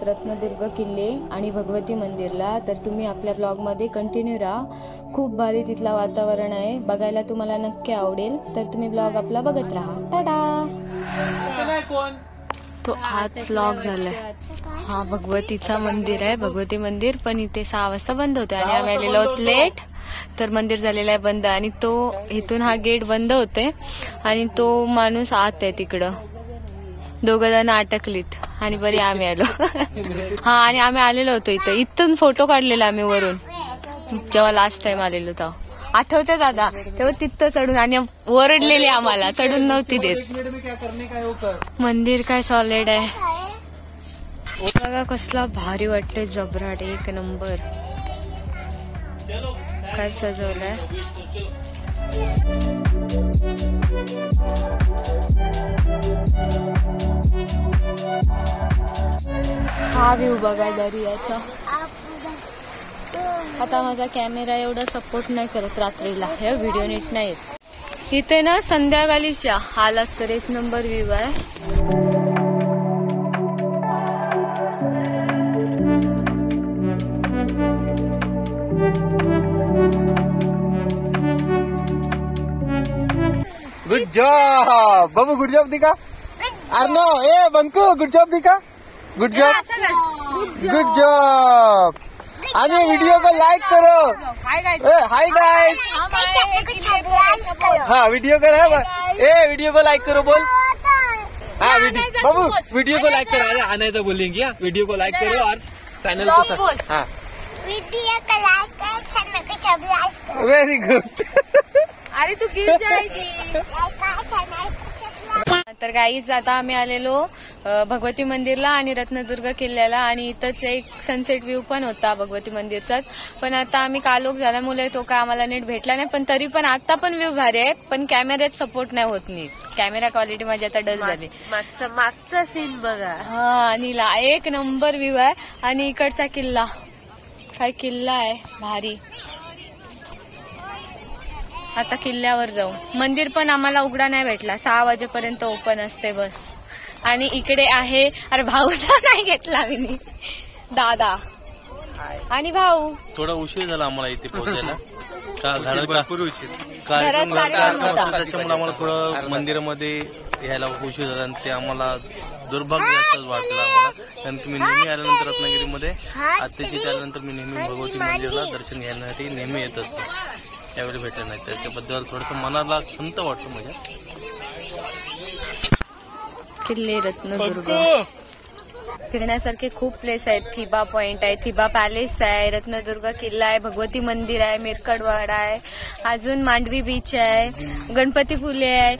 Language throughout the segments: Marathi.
आहोत रत्नदुर्ग किल्ले आणि भगवती मंदिरला. तर तुम्ही आपल्या ब्लॉगमध्ये कंटिन्यू राहा. खूप भारी तिथला वातावरण आहे, बघायला तुम्हाला नक्की आवडेल. तर तुम्ही ब्लॉग आपला बघत राहा. टाटा. तो आत ब्लॉग झालाय. हा भगवतीचा मंदिर आहे, भगवती मंदिर. पण इथे 6 वाजता बंद होते आणि आम्ही आलेलो आहोत लेट, तर मंदिर झालेला आहे बंद. आणि तो इथून हा गेट बंद होते आणि तो माणूस आत आहे तिकडं. 2 जण अटकलीत आणि बरी आम्ही आलो. हा आणि आम्ही आलेलो होतो इथून फोटो काढलेला आम्ही वरून, जेव्हा लास्ट टाइम आलेलो तेव्हा. आठवतं दादा? तेव्हा तिथं चढून आणि ओरडलेले आम्हाला, चढून नव्हती देत. मंदिर काय सॉलिड आहे बघा, कसला भारी वाटतंय. जबराट एक नंबर. काय सजवलंय. हा व्ह्यू बघा दर्याचा. आता माझा कॅमेरा एवढा सपोर्ट नाही करत रात्रीला, हे व्हिडिओ नीट नाही येत. इथे ना संध्याकाळीच्या हालात तर एक नंबर व्ह्यू आहे. गुड जॉब बाबू, गुड जॉब दिखा. अर्नो ए बंकू, गुड जॉब दिखा. Good job, good job. आणि वीडियो को लाइक करो. Hi guys. हाँ वीडियो को वीडियो को लाइक करो बोल. हाँ बाबू वीडियो को लाइक करो. आना बोलेंगे. वीडियो को लाइक करो और चैनल को. हाँ वीडियो को लाइक करो, चैनल को सब्सक्राइब करो. Very good. अरे तू गिर जाएगी. तर गाईज आता आम्ही आलेलो भगवती मंदिरला आणि रत्नदुर्ग किल्ल्याला. आणि इथंच एक सनसेट व्ह्यू पण होता भगवती मंदिरचाच. पण आता आम्ही कालोख झाल्यामुळे तो काय आम्हाला नीट भेटला नाही. पण तरी पण आता पण व्ह्यू भारी आहे, पण कॅमेऱ्यात सपोर्ट नाही होत नीट. कॅमेरा क्वालिटी माझी आता डल झाली. मागचा सीन बघा. हा नीला एक नंबर व्ह्यू आहे. आणि इकडचा किल्ला, काय किल्ला आहे भारी. आता किल्ल्यावर जाऊ. मंदिर पण आम्हाला उघडा नाही भेटला, 6 वाजेपर्यंत ओपन असते बस. आणि इकडे आहे, अरे भाऊला नाही घेतला मी, दादा आणि भाऊ. थोडा उशीर झाला आम्हाला इथे पोहोचायला. भरपूर उशीर. त्याच्यामुळे आम्हाला थोडं मंदिरामध्ये यायला उशीर झाला आणि ते आम्हाला दुर्भाग्य वाटलं आम्हाला. कारण तुम्ही नेहमी आल्यानंतर रत्नागिरीमध्ये आत्याची आल्यानंतर मी नेहमी भगवती मंदिराला दर्शन घेण्यासाठी नेहमी येत असतो. त्यावेळी भेटलं नाही, त्याच्याबद्दल थोडस मनाला खंत वाटतं माझ्या. किल्ले रत्नदुर्ग फिरण्यासारखे खूप प्लेस आहेत. थिबा पॉइंट आहे, थिबा पॅलेस आहे, रत्नदुर्ग किल्ला आहे, भगवती मंदिर आहे, मिरकडवाडा आहे, अजून मांडवी बीच आहे, गणपतीपुले आहे.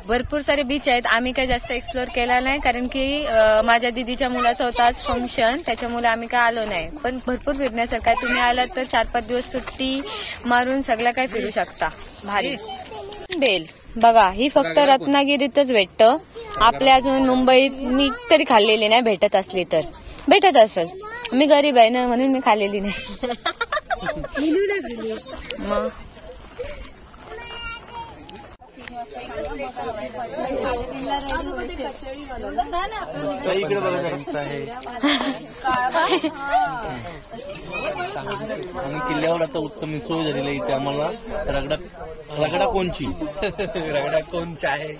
भरपूर सारे बीच आहेत. आम्ही काही जास्त एक्सप्लोर केला नाही, कारण की माझ्या दिदीच्या मुलाचं होतं आज फंक्शन, त्याच्यामुळे आम्ही काय आलो नाही. पण भरपूर फिरण्यासारखं आहे. तुम्ही आलात तर 4-5 दिवस सुट्टी मारून सगळं काही फिरू शकता. भारी. बेल बघा, ही फक्त रत्नागिरीतच भेटतं. आपल्या अजून मुंबईत मी तरी खाल्लेली नाही. भेटत असली तर भेटत असेल. मी गरीब आहे ना, म्हणून मी खाल्लेली नाही. मग इकडे बघा आहे. आणि किल्ल्यावर आता उत्तम सोय झालेली आहे. इथे आम्हाला रगडा कोणची आहे,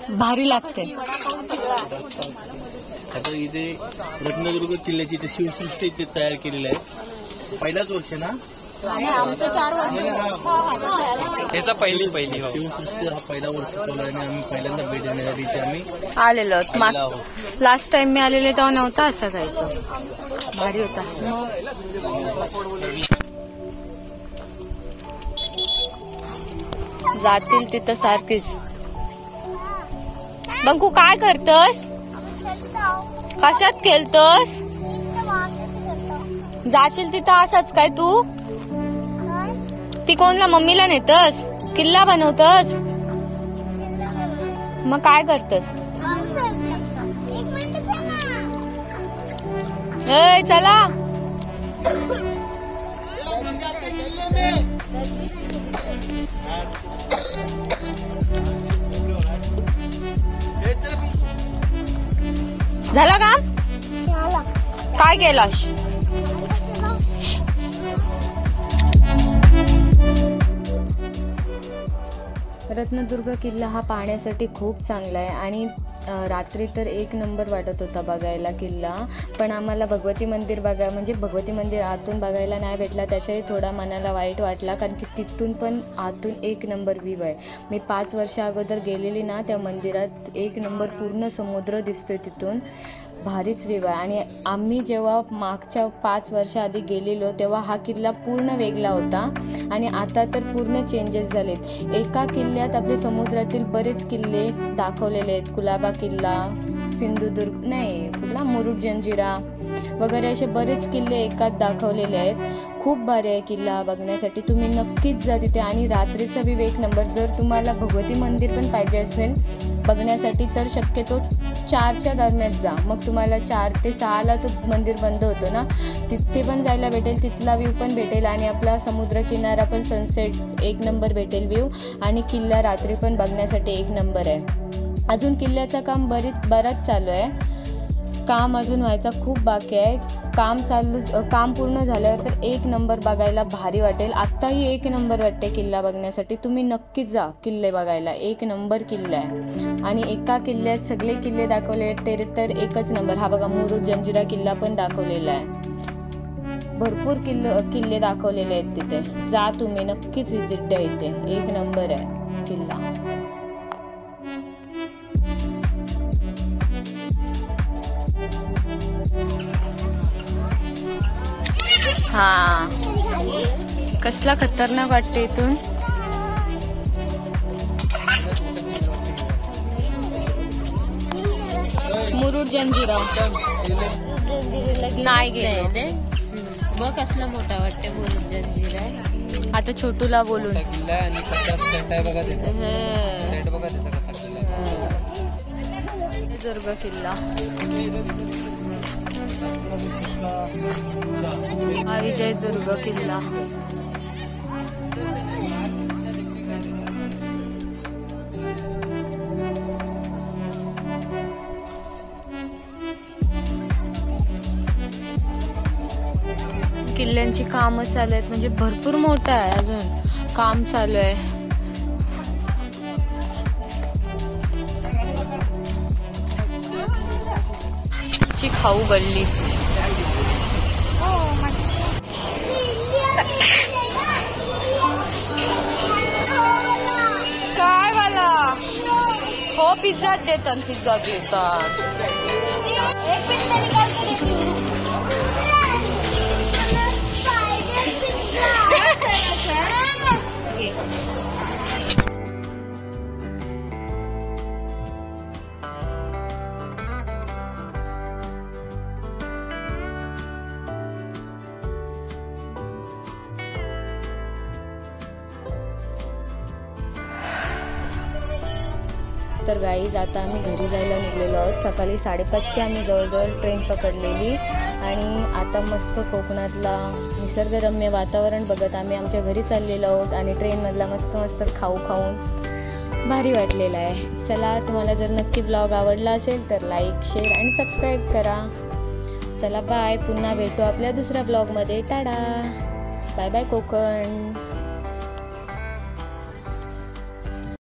भारी लागते. आता इथे रत्नदुर्ग किल्ल्याची इथे शिवसृष्टी इथे तयार केलेली आहे. पहिलाच वर्ष ना, आमचं 4 वर्ष त्याचा पहिली शिवसृष्टी हा पहिला वर्ष चालू आहे. आणि आम्ही पहिल्यांदा भेट देण्यासाठी इथे आम्ही आलेलो आहोत. लास्ट टाइम मी आलेले तेव्हा नव्हता असं काही. तो भारी होता. जातील तिथं सारखीच. बंकू काय करतोस? कशात खेळतोस? जाशील तिथं असंच काय तू? ती कोणला मम्मीला नेतस? किल्ला बनवतस? मग काय करतस? ए चला. झाला का? काय कैलाश? रत्नदुर्ग किल्ला हा पाहण्यासाठी खूप चांगला आहे आणि रात्री तर एक नंबर वाटत होता बघायला किल्ला. पण आम्हाला भगवती मंदिर म्हणजे भगवती मंदिर आतून बघायला नाही भेटला. त्याचाही थोडा मनाला वाईट वाटला, कारण की तिथून पण आतून एक नंबर व्ह्यू आहे. मी 5 वर्षा अगोदर गेलेली ना, त्या मंदिरात एक नंबर पूर्ण समुद्र दिसतोय तिथून, भारीच व्ह्यू आहे. आणि आम्ही जेव्हा मागच्या 5 वर्षाआधी गेलेलो तेव्हा हा किल्ला पूर्ण वेगळा होता आणि आता तर पूर्ण चेंजेस झालेत. एका किल्ल्यात आपले समुद्रातील बरेच किल्ले दाखवलेले आहेत. कुलाबा किल्ला, सिंधुदुर्ग नाही कुठला मुरुड जंजिरा वगैरे असे बरेच किल्ले एकात दाखवलेले आहेत. खूप भारी आहे किल्ला बघण्यासाठी, तुम्ही नक्कीच जा तिथे. आणि रात्रीचा व्ह्यू एक नंबर. जर तुम्हाला भगवती मंदिर पण पाहिजे असेल बघण्यासाठी तर शक्यतो 4च्या दरम्यान जा. मग तुम्हाला 4 ते 6ला तो मंदिर बंद होतो ना, तिथे पण जायला भेटेल, तिथला व्ह्यू पण भेटेल आणि आपला समुद्र किनारा पण सनसेट एक नंबर भेटेल व्ह्यू. आणि किल्ला रात्री पण बघण्यासाठी एक नंबर आहे. अजून किल्ल्याचं काम बरंच चालू आहे. काम अजून व्हायचा खूप बाकी आहे. काम पूर्ण झाल्यावर तर एक नंबर बघायला भारी वाटेल. आत्ताही एक नंबर वाटते किल्ला बघण्यासाठी. तुम्ही नक्कीच जा किल्ले बघायला, एक नंबर किल्ला आहे. आणि एका किल्ल्यात सगळे किल्ले दाखवले ते तर एकच नंबर. हा बघा मुरुड जंजिरा किल्ला पण दाखवलेला आहे. भरपूर किल्ले दाखवलेले आहेत तिथे. जा तुम्ही नक्कीच विजिट द्या इथे, एक नंबर आहे किल्ला. हा कसला खतरनाक वाटते इथून. मुरुड जंजिरा नाही गेले. बघ कसला मोठा वाटते मुरुड जंजिरा. आता छोटूला बोलून दुर्ग किल्ला हा विजयदुर्ग किल्ला. किल्ल्यांची कामं चालू आहेत, म्हणजे भरपूर मोठं आहे, अजून काम चालू आहे. खाऊ गल्ली काय मला हो पिझ्झा देतात, पिझ्झा देतात. तर गाईज आता आम्ही घरी जायला निघलेलो आहोत. सकाळी 5:30ची आम्ही जवळजवळ ट्रेन पकडलेली आणि आता मस्त कोकणातला निसर्गरम्य वातावरण बघत आम्ही आमच्या घरी चाललेलो आहोत. आणि ट्रेनमधला मस्त मस्त खाऊन भारी वाटलेला आहे. चला, तुम्हाला जर नक्की ब्लॉग आवडला असेल तर लाईक, शेअर आणि सबस्क्राईब करा. चला बाय, पुन्हा भेटू आपल्या दुसऱ्या ब्लॉगमध्ये. Tata, bye bye Konkan.